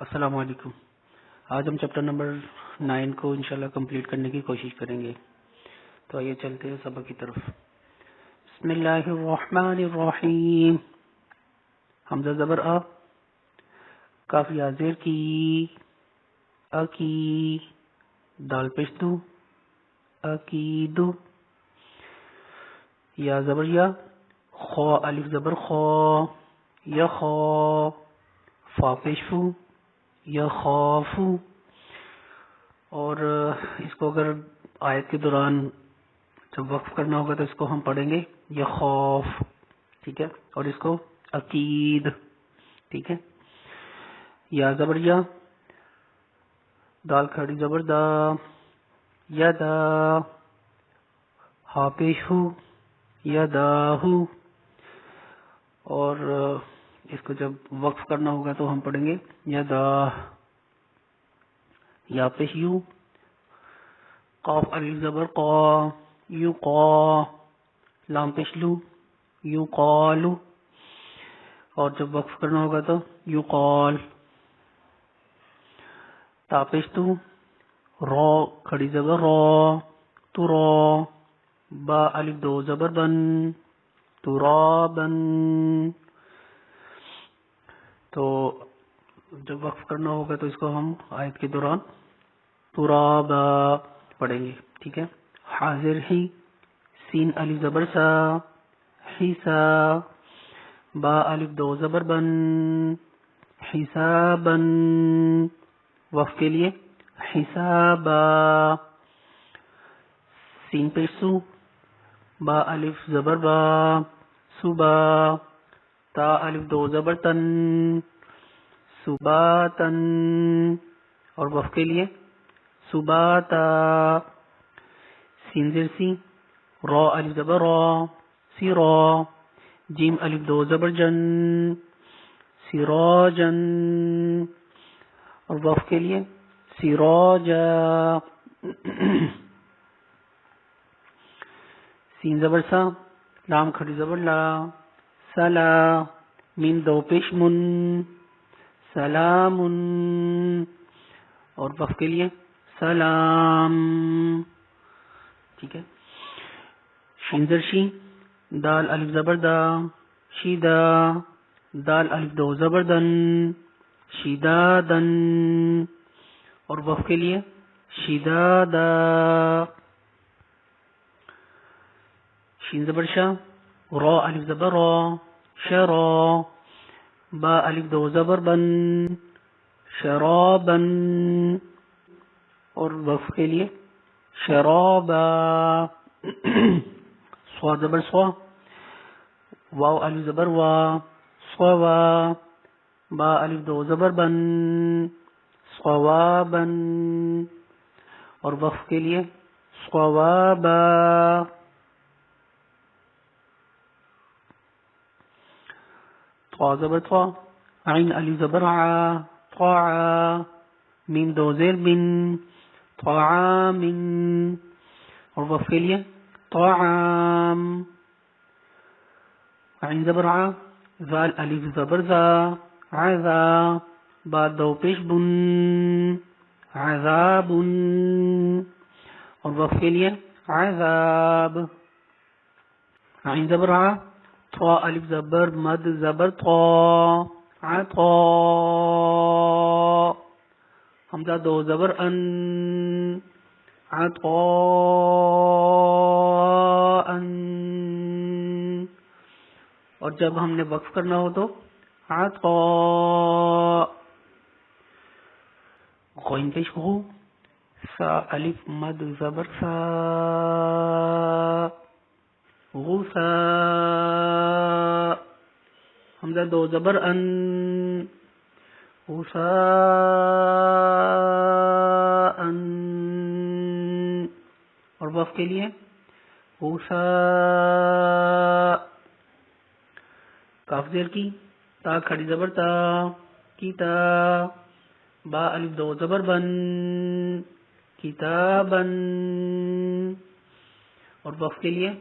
السلام علیکم۔ آج ہم چیپٹر نمبر 9 کو انشاءاللہ کمپلیٹ کرنے کی کوشش کریں گے، تو آئیے چلتے ہیں سبق کی طرف۔ بسم اللہ الرحمن الرحیم۔ حمزہ زبر آ، کاف یا زیر کی، اکی، دال پیش دو، اکیدو، یا زبر یا، خو الف زبر خو، یا خو، فا پیش فو، یا خوفو۔ اور اس کو اگر آیت کے دوران جب وقف کرنا ہوگا تو اس کو ہم پڑھیں گے یا خوف، ٹھیک ہے، اور اس کو عقید، ٹھیک ہے۔ یا زبر یا، دال کھڑی زبر دا، یا دا، ہا پیش ہو، یا دا ہو۔ اور اس کو جب وقف کرنا ہوگا تو ہم پڑھیں گے یا دا، یا پیش یو، قاف الف زبر قا، یو قا، لام پیش لو، یو قالو۔ اور جب وقف کرنا ہوگا تو یو قال۔ تا پیش تو، رو کھڑی زبر رو، تو رو، با الف دو زبر بن، تو را بن۔ تو جب وقف کرنا ہوگا تو اس کو ہم آیت کے دوران ترابا پڑھیں گے، ٹھیک ہے۔ حاضر ہی، سین الف زبر سا، حسا، با الف دو زبر بن، حسابن، وقف کے لیے حسابا، سین پیش سو، با الف زبر با، صبا، تا الف دو زبر تن، صباتن، اور وقف کے لیے صباتا، سین زیر سی، را الف زبر را، سی را، جیم الف دو زبر جن، سراجن، اور وقف کے لیے سراجا، سین زبر سا، لام کھڑی زبر لا، سلا، میم دو پیش من، سلام، اور وقف کے لیے سلام، ٹھیک ہے۔ شین زر شی، دال الف زبر دا، شیدا، دال الف دو زبر دن، شیدادن، اور وقف کے لیے شیدادا۔ شین زبر شا، را الف زبر را، شرا، با الف دو زبر بن، شرابن، اور وقف کے لیے شرابا۔ سوا زبر سوا، واو الف زبر وا، سوا، با الف دو زبر بن، صوابن، اور وقف کے لیے صوابا۔ طا زبر طا، عین الف زبر ع، طاعا، میم دو زیر بن، طعام، اور وقف کے لیے طعام۔ عین زبر ع، ذال الف زبر ذا، عذا، با دو پیش بن، عذاب، اور وقف کے لیے عذاب۔ عین زبر ع، طا الف زبر مد زبر طا، عطا، حمزہ دو زبر ان، عطا ان، اور جب ہم نے وقف کرنا ہو تو عطا۔ غین پیش ہو، سا الف مد زبر سا، غسا، حمزہ دو زبر ان، غسا ان، اور وقف کے لیے غسا۔ کاف زیر کی، تا کھڑی زبر تا، کیتا، با الف دو زبر بن، کتابن، اور وقف کے لیے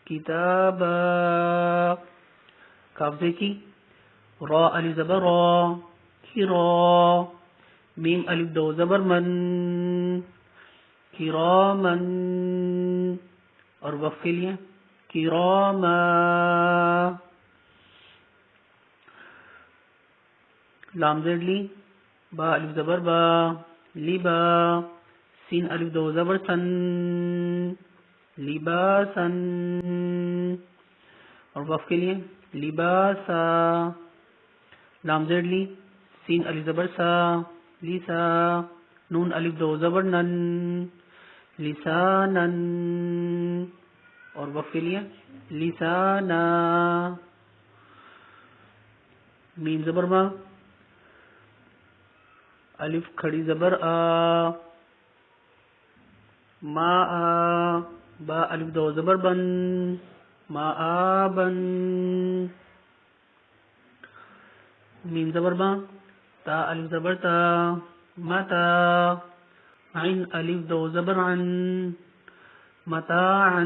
کتابا۔ کاف زیر کی، را الف زبر را، کی را، میم الف دو زبر من کرامن اور وقف کے لیے کراما لام زیر لی با الف زبر با لبا سین الف دو زبر سن لباسن اور وقف کے لیے لباسا لام زیر لی سین الف زبر سا لیسا نون الف دو زبر نن لسانن اور وقف کے لیے لسانا میم زبر ما الف کھڑی زبر آ ما آ با الف دو زبر بن ما آبن میم زبر با تا الف زبر تا متا عین الف دو زبر عن متاعا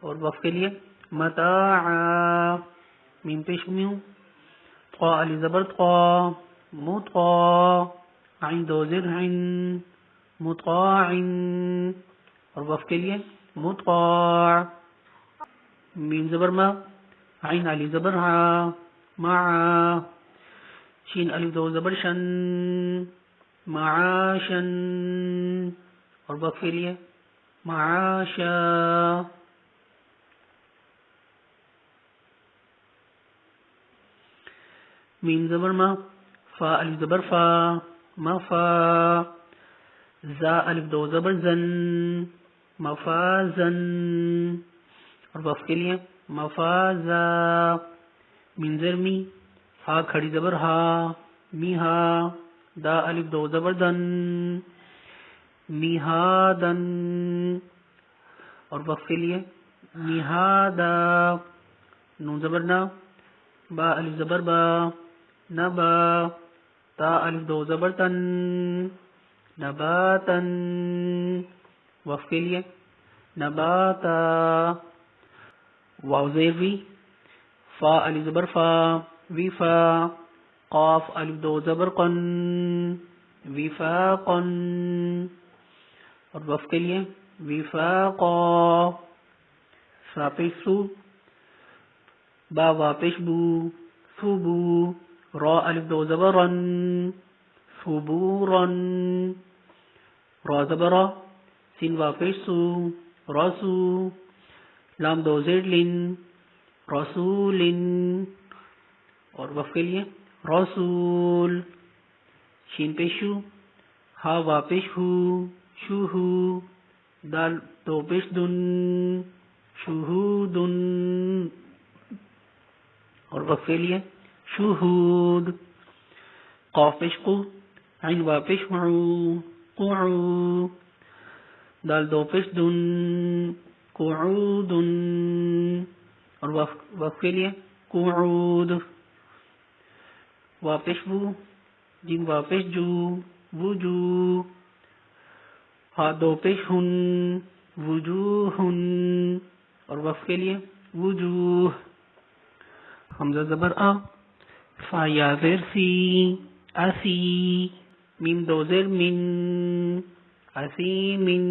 اور وقف کے لیے متاعا میم پیش میوں طا الف زبر طا مطا عین دو زر عن مطاع اور وقف کے لیے مطاع میم زبر ما عین الف زبر ہا مع شین الف دو زبر شن معاشن اور وقف کے لیے معاشا میم زبر ما فا الف زبر فا مفا زا الف دو زبر زن مفازن اور وقف کے لیے مفازا میم زر می ہا کھڑی زبر ہا میہا دا الف دو زبر دن میہادن اور وقف کے لیے میہادا نون زبر نا با الف زبر با نبا تا الف دو زبر تن نباتن وقف کے لیے نباتا واو زیر وی فا الف زبر فا وفا قاف الف دو زبر قن وفاقن اور وقف کے لیے وفاقا ساپیش سو با واپش بو سبو را الف دو زبر رن سبورن را زبر را سین واپش سو رسو لام دو زیر لن رسولن اور وقف کے لیے رسول شین پیش شو ہا واپش ہو شوہو دال دو پیش دن شہودن اور وقف کے لیے شہود قاف پیش قو عین واپش معو قعو دال دو پیش دن قعودن اور وقف کے لیے قعود واپش بو جیم واپش جو وجو ہا دو پیش ہن وجوہن اور وقف کے لیے وجوہ حمزہ زبر آ فا یا زیر سی اسی میم دو زیر من اسیمن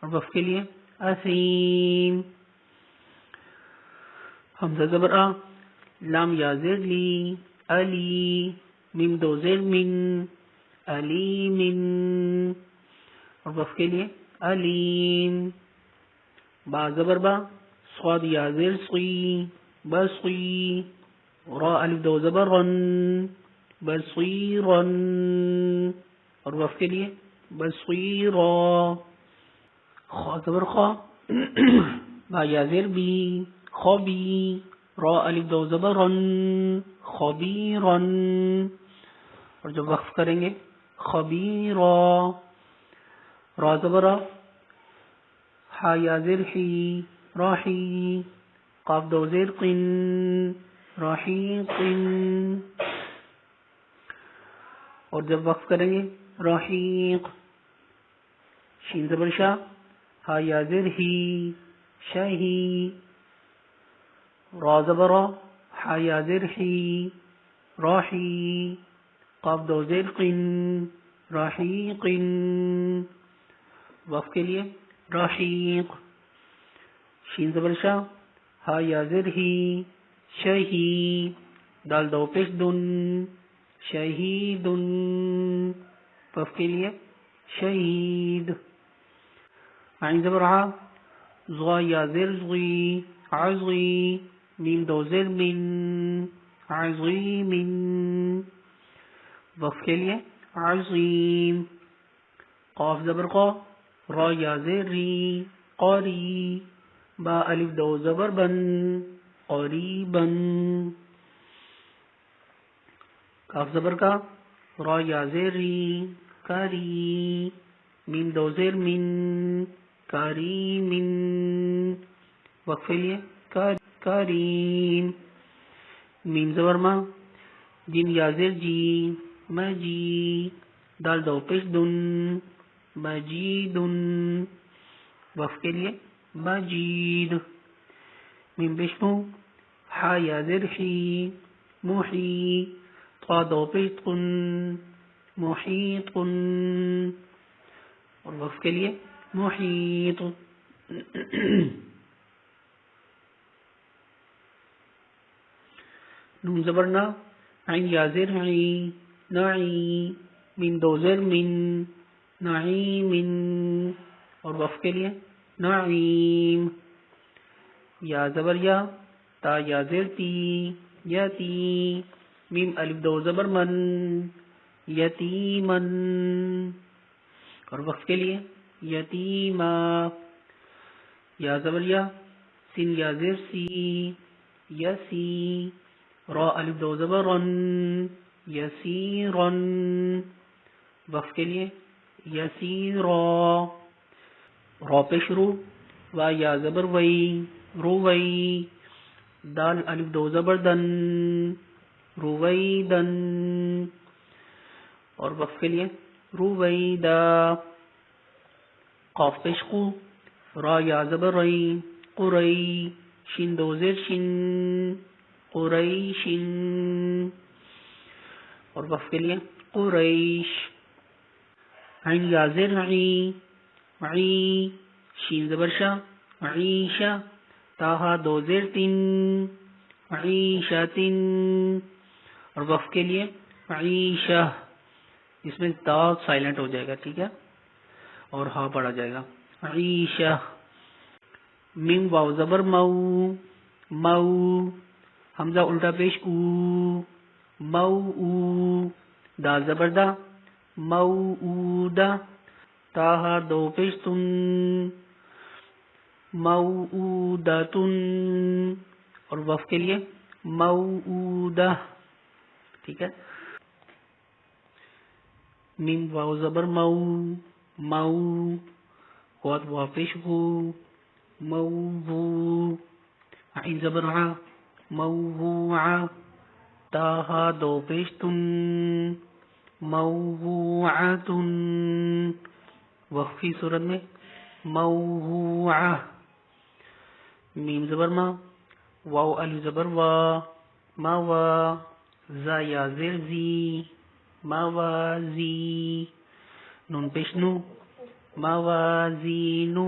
اور وقف کے لیے اسیم حمزہ زبر آ لام یا زیر لی علی میم دو زیر من علیمن اور وقف کے لیے علیم با زبر با صاد یا زیر صی بصی را الف دو زبر رن بصیرن اور وقف کے لیے بصیرا خا زبر خا با یا زیر بی خبی را الف دو زبر رن خبیرن اور جب وقف کریں گے خبیرا را زبر حا یا زیر حی راحی قاف دو زیر قن رحیقن اور جب وقف کریں گے رحیق شین زبر شا ہا یا زیر ہی شہی را زبر حا یا زیر حی راحی قاف دو زیر قن رحیق، وقف کے لیے رحیق، شین زبر شا، ہا یا زر ہی شہی، دال دو پیش دن شہیدن، وقف کے لیے شہید، عین زبر عا، زغا یا زر زغی عزغی، میم دو زر من عظیم، وقف کے لیے عظیم، قاف زبر قا، را یا زر ری قاری، با الف دو زبر بن قریبا، کاف زبر کا، را یا زر ری کری، میم دو زر من کریم، وقف کے لیے کریم، میم زبر ما، جیم یا زر جی مجی، دال دو پیش دن مجیدن، وقف کے لیے مجید، میم پیش مو، حا یا زر حی محی، طا دو پیش قن محیط، اور وقف کے لیے محیط، نون زبر نا، عین یا زر عی نعی، میم دو زر من نعیم، اور وقف کے لیے نعیم، یا زبر یا، تا یا زر تی یتی، میم الف دو زبر من یتیمن، اور وقف کے لیے یتیما، یا زبر یا، سین یا زر سی یسی، را الف دو زبر رن یسیرن، وقف کے لیے یسیرا، را پیش رو، و یا زبر وی روی، دال الف دو زبر دن رویدن، اور وقف کے لیے رویدا، قاف پیش قو، را یا زبر ری قری، شین دو زیر شن قریشن، اور وقف کے لیے قریش، عین یا زر عی عی، شین زبر شا عیشہ، تاہا دو زیر تن عیشتن، اور وقف کے لیے عیشہ، اس میں تا سائلنٹ ہو جائے گا، ٹھیک ہے، اور ہا پڑا جائے گا عیشہ، میم واو زبر مو مو، حمزہ الٹا پیش او مو او، دال زبر دا موعودہ، تاہا دو پیش تن موعودتن، اور وقف کے لیے موعودہ، ٹھیک ہے، میم واو زبر مو مو، قوت واو پیش ہو موضوع، عین زبر ع موضوعہ، تاہا دو پیش تن موضوعتن، وقف کی صورت میں موضوعہ، میم زبر ما، واو الف زبر وا موا، زا یا زر زی موازی، نون پیش نو موازینو،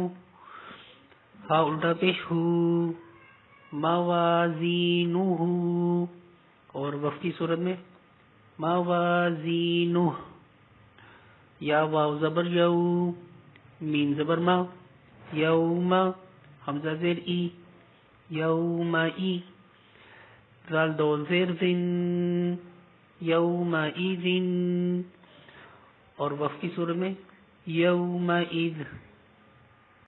ہا الٹا پیش ہو موازینہ، اور وقف کی صورت میں موازینہ، یا واو زبر یو میم زبر ما، یوم، حمزہ زیر ای یومئی، زال دو زیر زن یومئذ، اور وقف کی صورت میں یومئذ،